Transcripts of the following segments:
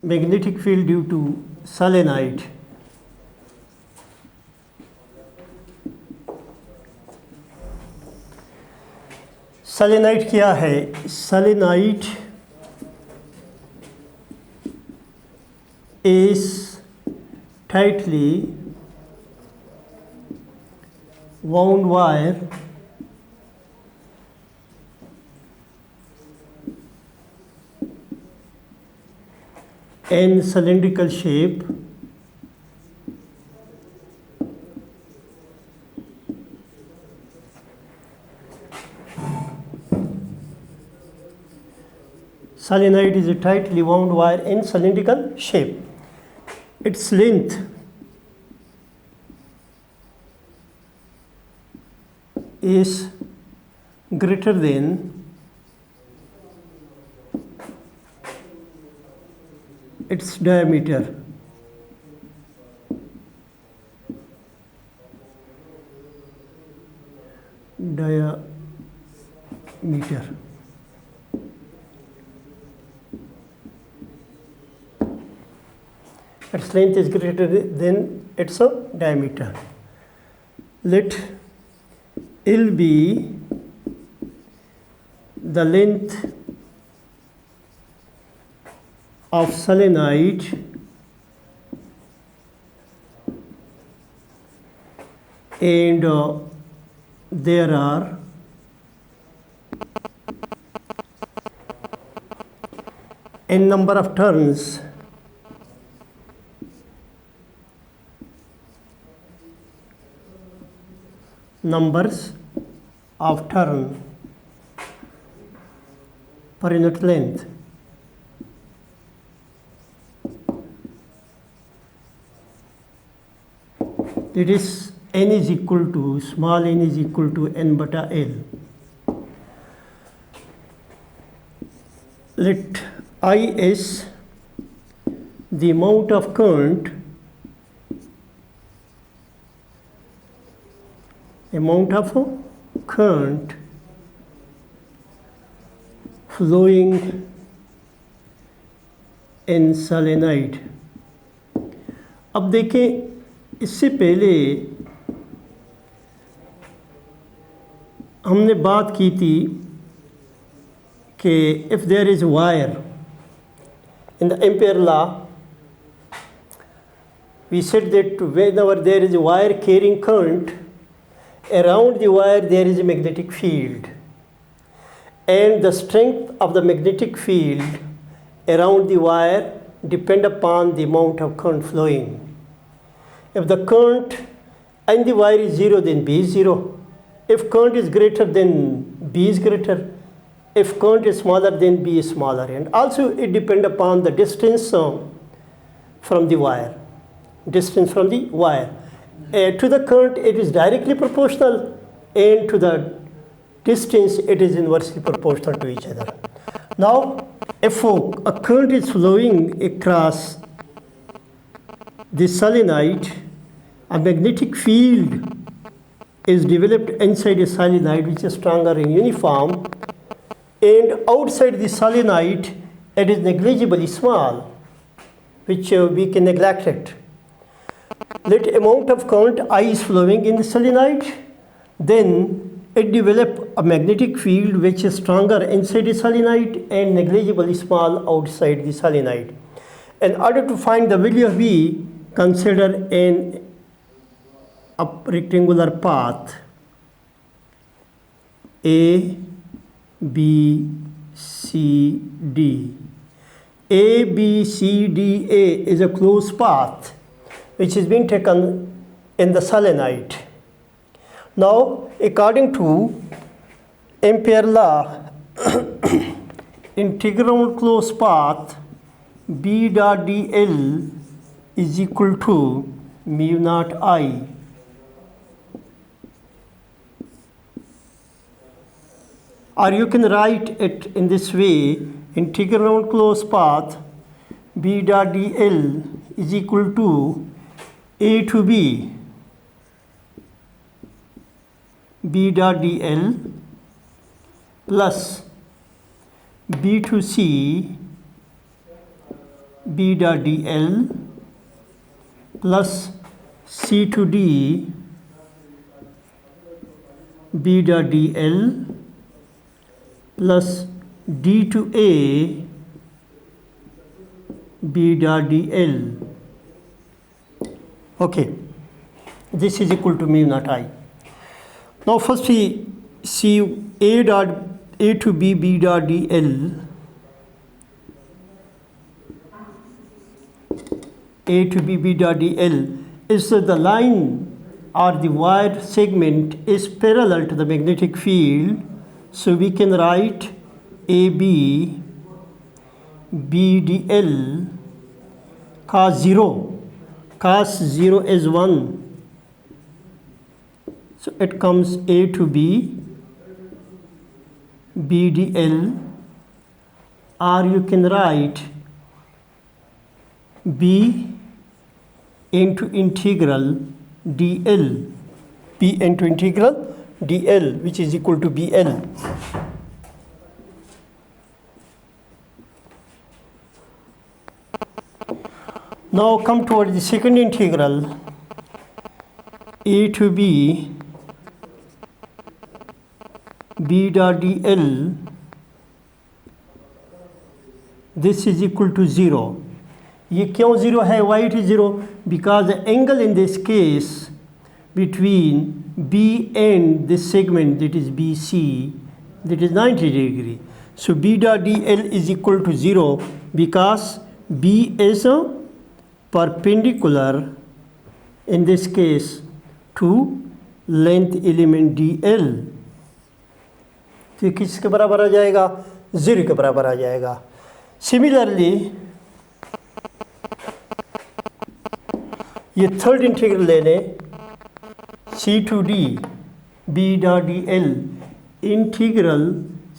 magnetic field due to solenoid. Solenoid क्या है? Solenoid is tightly wound wire in cylindrical shape solenoid is a tightly wound wire in cylindrical shape. Its length is greater than its diameter. Its length is greater than its diameter. Let L be the length of solenoid and there are n number of turns per unit length. It is n is equal to small n is equal to n bata L. Let I is the amount of current flowing in solenoid. अब देखें, इससे पहले हमने बात की थी कि if there is wire in the Ampere law, we said that whenever there is a wire carrying current, around the wire there is a magnetic field, and the strength of the magnetic field around the wire depend upon the amount of current flowing. If the current in the wire is 0, then B is 0. If current is greater, then B is greater. If current is smaller, then B is smaller. And also it depends upon the distance from the wire. To the current it is directly proportional, and to the distance it is inversely proportional to each other. Now if a current is flowing across the solenoid, a magnetic field is developed inside a solenoid which is stronger and uniform, and outside the solenoid it is negligibly small, which we can neglect it. Let amount of current I is flowing in the solenoid, then it develop a magnetic field which is stronger inside the solenoid and negligibly small outside the solenoid. In order to find the value of V, consider a rectangular path A, B, C, D. A, B, C, D, A is a closed path which is being taken in the solenoid. Now, according to Ampere law, integral closed path B dot dl is equal to mu naught I. Or you can write it in this way: integral closed path B dot dl is equal to A to B, B dot dl plus B to C, B dot dl plus C to D B dot dl plus D to A B dot dl. Okay, this is equal to mu naught I. Now first we see A to B B dot dl. A to B B dot dl is the line or the wire segment is parallel to the magnetic field, so we can write AB B dl cos 0. Cos 0 is 1, so it comes A to B B dl, or you can write B into integral dl, B into integral dl, which is equal to BL. Now come toward the second integral, A to B B dot dl. This is equal to 0. ये क्यों 0 है? Why it is 0? Because the angle in this case between B and this segment, that is BC, that is 90 degree. So B dot dl is equal to 0 because B is perpendicular in this case to length element dl. तो ये किसके बराबर आ जाएगा? 0 के बराबर आ जाएगा. Similarly ये third integral ले लें, C to D B dot dl, integral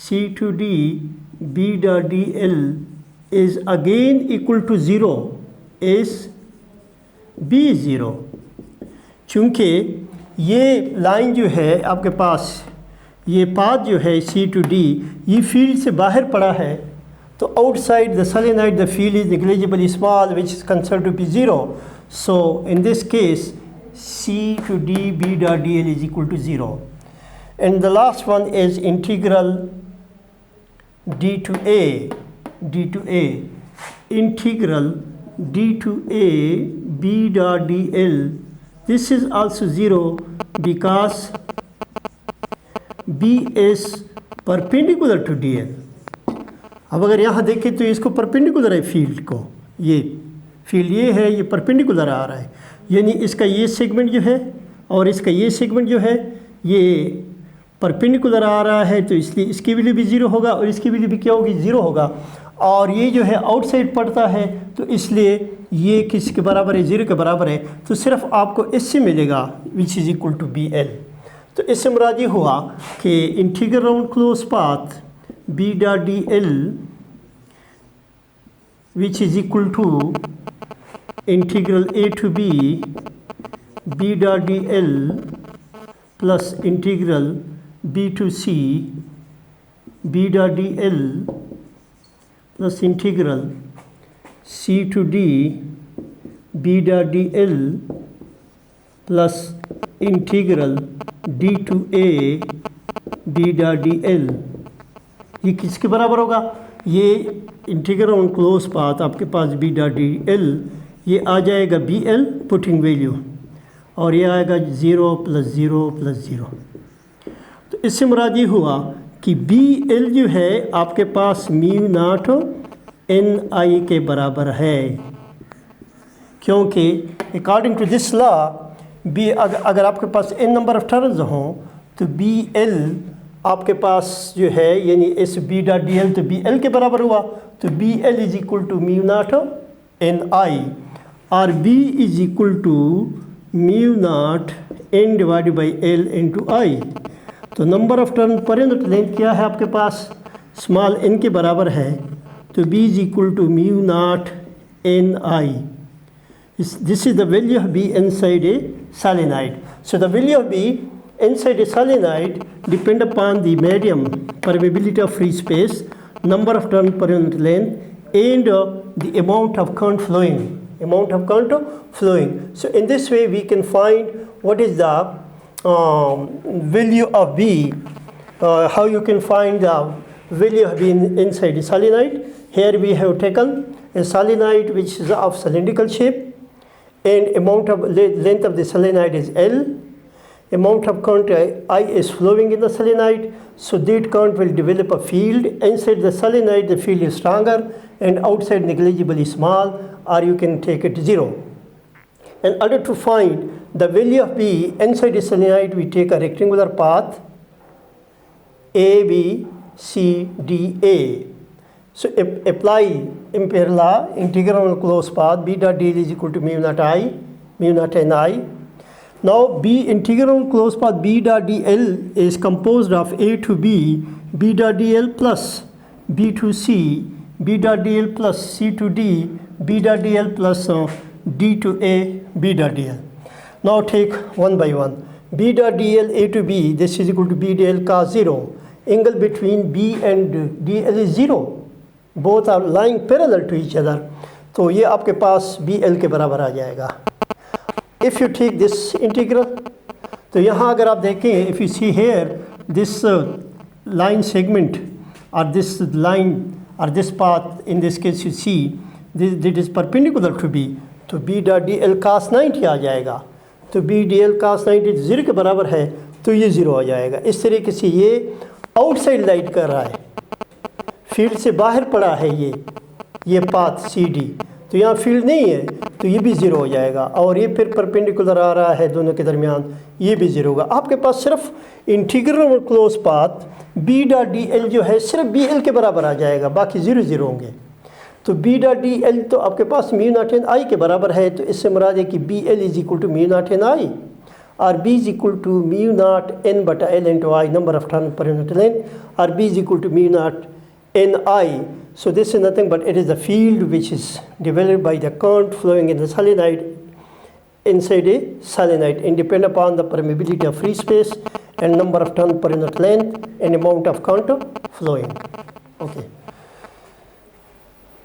C to D B dot dl is again equal to 0 is B0. चूँकि ये लाइन जो है आपके पास, ये पाथ जो है C to D, ये फील्ड से बाहर पड़ा है, तो outside the solenoid the field is negligibly small which is considered to be 0. So in this case C to D B dot dl is equal to 0. And the last one is integral D to A integral D to A B dot dl. This is also 0 because B is perpendicular to dl. अब अगर यहाँ देखें तो इसको perpendicular है field को, ये field ये है, ये परपेंडिकुलर आ रहा है, यानी इसका ये सेगमेंट जो है और इसका ये सेगमेंट जो है ये परपेंडिकुलर आ रहा है, तो इसलिए इसकी वैल्यू भी 0 होगा और इसकी वैल्यू भी क्या होगी? 0 होगा. और ये जो है आउटसाइड पड़ता है, तो इसलिए ये किसके बराबर है? 0 के बराबर है. तो सिर्फ आपको इससे मिलेगा which is equal to BL. तो इससे मुराद ये हुआ कि integral round close path B dot dl which is equal to integral A to B B dot dl plus integral B to C B dot dl plus integral C to D B dot dl plus integral D to A B dot dl. ये किसके बराबर होगा? ये integral on close path आपके पास B dot dl, ये आ जाएगा BL putting value, और ये आएगा 0 + 0 + 0. तो इससे मुराद ये हुआ कि BL जो है आपके पास म्यू नॉट NI के बराबर है, क्योंकि according to this law B अगर आपके पास n नंबर ऑफ टर्न्स हों तो BL आपके पास जो है यानी इस B डॉट dl तो BL के बराबर हुआ, तो BL is equal to mu naught NI और B is equal to mu naught N divided by L into I. तो number of turn per unit length क्या है आपके पास? स्मॉल n के बराबर है, तो B is equal to mu naught NI. This is the value of B inside a solenoid. So the value of B inside a solenoid depend upon the medium, permeability of free space, number of turn per unit length and the amount of current flowing. So in this way we can find what is the value of B. How you can find the value of B inside the solenoid. Here we have taken a solenoid which is of cylindrical shape, and amount of length of the solenoid is L. Amount of current I is flowing in the solenoid, so that current will develop a field. Inside the solenoid the field is stronger and outside negligibly small, or you can take it 0. In order to find the value of B inside the solenoid, we take a rectangular path A, B, C, D, A. So apply Ampere law, integral on closed path, B dot dl is equal to mu naught Ni. Now B integral on closed path B dot dl is composed of A to B, B dot dl plus B to C, B dot dl plus C to D, B dot dl plus D to A, B dot dl. Now take one by one. B dot dl A to B, this is equal to B dl cos 0. Angle between B and dl is 0. Both are lying parallel to each other. तो ये आपके पास BL के बराबर आ जाएगा. If you take this integral, तो यहाँ अगर आप देखें, if you see here, this line segment or this line or this path, in this case you see, this is perpendicular to B, तो B dot dl cos 90 आ जाएगा. तो B dl cos 90 0 के बराबर है, तो ये 0 आ जाएगा. इस तरीके से ये आउटसाइड लाइट कर रहा है, फील्ड से बाहर पड़ा है ये पाथ सी डी, तो यहाँ फील्ड नहीं है, तो ये भी 0 हो जाएगा. और ये फिर परपेंडिकुलर आ रहा है दोनों के दरमियान, ये भी 0 होगा. आपके पास सिर्फ integral close path B dot D L जो है सिर्फ बी एल के बराबर आ जाएगा, बाकी 0 0 होंगे. तो बी डॉट डी एल तो आपके पास म्यू नॉट एन आई के बराबर है, तो इससे मुराद है कि B L is equal to mu nought N I, और B is equal to mu naught n bata L into I, number of turns per unit length, or B is equal to mu naught Ni. So this is nothing but it is the field which is developed by the current flowing in the solenoid inside a solenoid, independent upon the permeability of free space and number of turns per unit length and amount of current flowing.